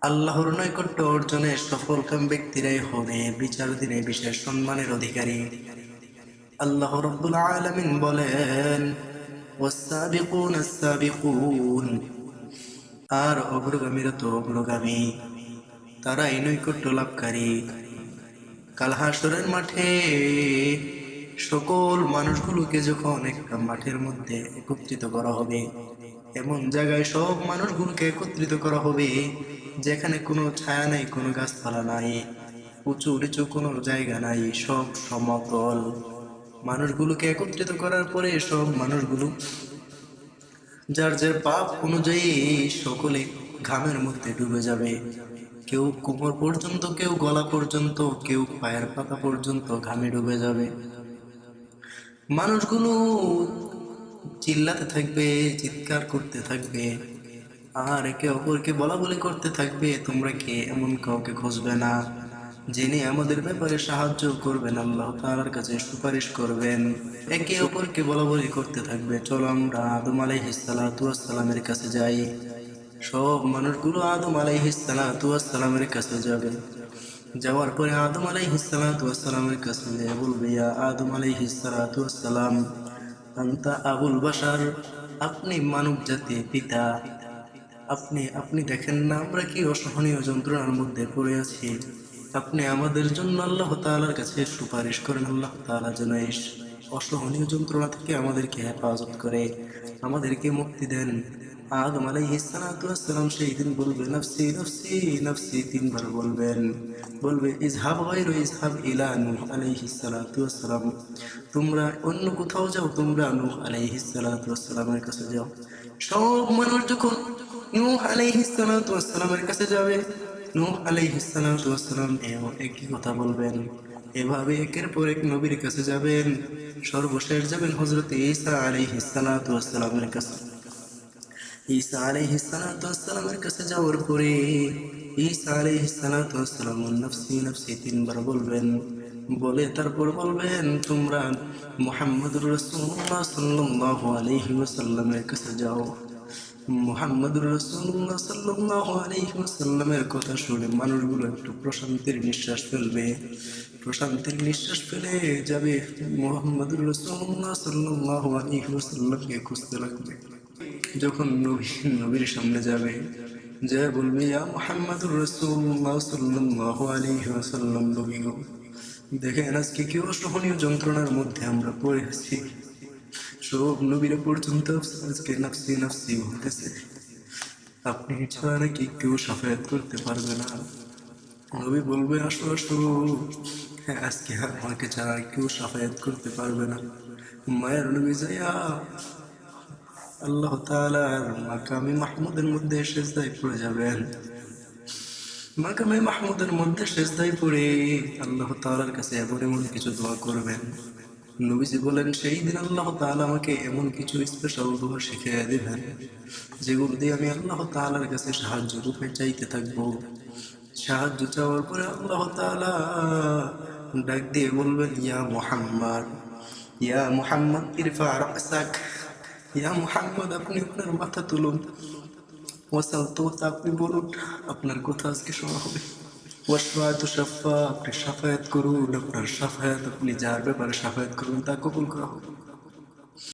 আল্লাহর নৈকট্য অর্জনে সফলকাম ব্যক্তিরাই হবে বিচার দিনে বিশেষ সম্মানের অধিকারী। আল্লাহ রাব্বুল আলামিন বলেন, ওয়াস-সাবিকুনা আস-সাবিকুন, আর অগ্রগামীরা তো অগ্রগামী, তারাই নৈকট্য লাভকারী। কাল হাসরের মাঠে সকল মানুষগুলোকে যখন একটা মাঠের মধ্যে একত্রিত করা হবে, এমন জায়গায় সব মানুষগুলোকে একত্রিত করা হবে যেখানে কোনো ছায়া নাই, কোনো গাছপালা নাই, উঁচু নিচু কোনো জায়গা নাই, সব সমতল। মানুষগুলোকে একত্রিত করার পরে সব মানুষগুলো যার যার পাপ অনুযায়ী সকলে ঘামের মধ্যে ডুবে যাবে। কেউ কোমর পর্যন্ত, কেউ গলা পর্যন্ত, কেউ পায়ের পাতা পর্যন্ত ঘামে ডুবে যাবে। মানুষগুলো চিল্লাতে থাকবে, চিৎকার করতে থাকবে, আর একে অপরকে বলা বলি করতে থাকবে, তোমরা কে এমন কাউকে খুঁজবে না যিনি আমাদের ব্যাপারে সাহায্য করবেন, আল্লাহ তাআলার কাছে সুপারিশ করবেন। একে অপরকে বলা বলি করতে থাকবে, চলো আমরা আদম আলাইহিস সালাতু ওয়াস সালামের কাছে যাই। সব মানুষগুলো আদম আলাইহিস সালাতু ওয়াস সালামের কাছে যাবে। যাওয়ার পরে আদম আলাইহিস সালাতু ওয়াস সালামের কাছে গিয়ে বলবে, ইয়া আদম আলাইহিস সালাতু ওয়াস সালাম, আনতা আবুল বাশার, আপনি মানব জাতির পিতা। আপনি আপনি দেখেন না আমরা কি অসহনীয় যন্ত্রণার মধ্যে পড়ে আছি। আপনি আমাদের জন্য আল্লাহ তাআলার কাছে সুপারিশ করেন, আল্লাহ তাআলা যেন এই অসহনীয় যন্ত্রণা থেকে আমাদেরকে হেফাজত করে, আমাদেরকে মুক্তি দেন। আদম আলাইহিস সালাতু ওয়াস সালাম সেই দিন বলবে, নফসি নফসি নফসি, তিনবার বলবেন। বলবে, ইজহাব গায়রু ইজহাব ইলা নূহ আলাইহিস সালাতু ওয়াস সালাম, তোমরা অন্য কোথাও যাও, তোমরা নূহ আলাইহিস সালাতু ওয়াস সালামের কাছে যাও। সব মানুষ যখন নূহ আলাইহিস সালাতু ওয়াস সালামের কাছে যাবে, নূহ আলাইহিস সালাতু ওয়াস সালাম একই কথা বলবেন। এভাবে একের পর এক নবীর কাছে যাবেন। সর্বশেষ যাবেন হযরত ঈসা আলাইহিস সালাতু ওয়াস সালামের কাছে। ঈসা আলাইহিস সালাতু ওয়াস সালামের কাছে যাওয়ার পরে ঈসা আলাইহিস সালাতু ওয়াস সালাম নফসি নফসি তিনবার বলবেন। বলে তারপর বলবেন, তোমরা মুহাম্মদুর রাসূলুল্লাহ সাল্লাল্লাহু আলাইহি ওয়াসাল্লামের কাছে যাও। মুহাম্মদুর রাসূলুল্লাহ সাল্লাল্লাহু আলাইহি ওয়াসাল্লামের কথা শুনে মানুষগুলো একটু প্রশান্তির নিঃশ্বাস ফেলবে। প্রশান্তির নিঃশ্বাস ফেলে যাবে মুহাম্মদুর রাসূলুল্লাহ সাল্লাল্লাহু আলাইহি ওয়াসাল্লামকে খুঁজতে লাগবে। যখন নবীর সামনে যাবে, যা বলবে, ইয়া মুহাম্মদুর রাসূলুল্লাহ সাল্লাল্লাহু আলাইহি ওয়াসাল্লাম, নবী গো, দেখেন আজকে কি অসহনীয় যন্ত্রণার মধ্যে আমরা পড়ে আছি। সব নবীরা পর্যন্ত আজকে নাফসি নাফসি বলতেছে, আপনি ছাড়া নাকি কেউ শাফায়াত করতে পারবে না। নবী বলবে, আসো আসো, হ্যাঁ আজকে আমাকে ছাড়া কেউ শাফায়াত করতে পারবে না। মায়ের নবী যাইয়া আল্লাহ তাআলার মাকামে মাহমুদের মধ্যে সেজদায় পড়ে যাবেন। মাকামে মাহমুদের মধ্যে সেজদায় পড়ে আল্লাহ তাআলার কাছে এমন কিছু দোয়া করবেন। নবীজি বলেন, সেই দিন আল্লাহ তাআলা আমাকে এমন কিছু স্পেশাল দোয়া শিখিয়ে দিবেন যেগুলো দিয়ে আমি আল্লাহ তাআলার কাছে সাহায্য রূপে চাইতে থাকবো। সাহায্য চাওয়ার পরে আল্লাহ তাআলা ডাক দিয়ে বলবেন, ইয়া মুহাম্মদ, ইয়া মুহাম্মদ ইরফা রাসাক, ইয়া মুহাম্মদ আপনি আপনার মাথা তুলুন। ওয়াসাল তো আপনি বলুন, আপনার কথা আজকে শোনা হবে। ওয়াশফাআতু শাফা, আপনি শাফায়াত করুন, আপনার শাফায়াত, আপনি যার ব্যাপারে শাফায়াত করুন তা কবুল করা হবে।